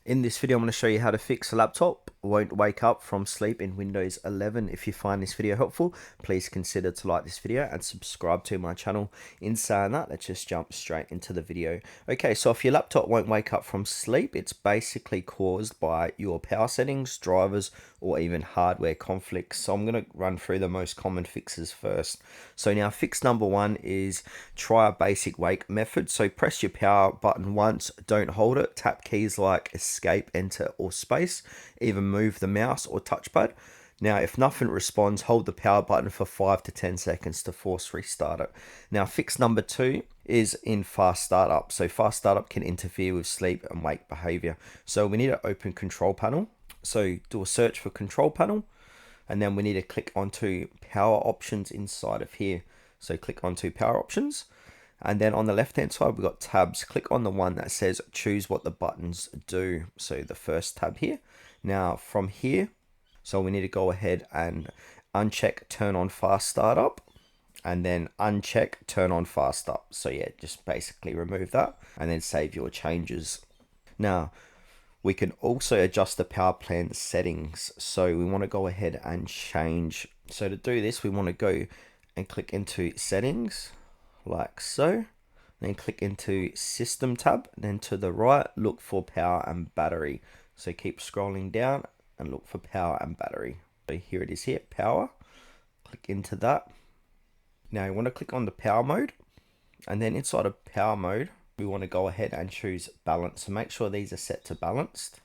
In this video, I'm going to show you how to fix a laptop won't wake up from sleep in Windows 11. If you find this video helpful, please consider to like this video and subscribe to my channel. In saying that, let's just jump straight into the video. Okay, so if your laptop won't wake up from sleep, it's basically caused by your power settings, drivers, or even hardware conflicts. So I'm going to run through the most common fixes first. So now fix number one is try a basic wake method. So press your power button once, don't hold it, tap keys like escape, enter, or space, even move the mouse or touchpad. Now, if nothing responds, hold the power button for 5 to 10 seconds to force restart it. Now, fix number two is in fast startup. So fast startup can interfere with sleep and wake behavior. So we need to open control panel. So do a search for control panel, and then we need to click onto power options inside of here. So click onto power options. And then on the left hand side, we've got tabs. Click on the one that says choose what the buttons do. So the first tab here. Now from here, so we need to go ahead and uncheck turn on fast startup, and then uncheck turn on fast start. So yeah, just basically remove that and then save your changes. Now we can also adjust the power plan settings. So we want to go ahead and change. So to do this, we want to go and click into settings like so, then click into system tab, then to the right look for power and battery. So keep scrolling down and look for power and battery. So here it is here, power. Click into that. Now you want to click on the power mode, and then inside of power mode we want to go ahead and choose balance. So make sure these are set to balanced.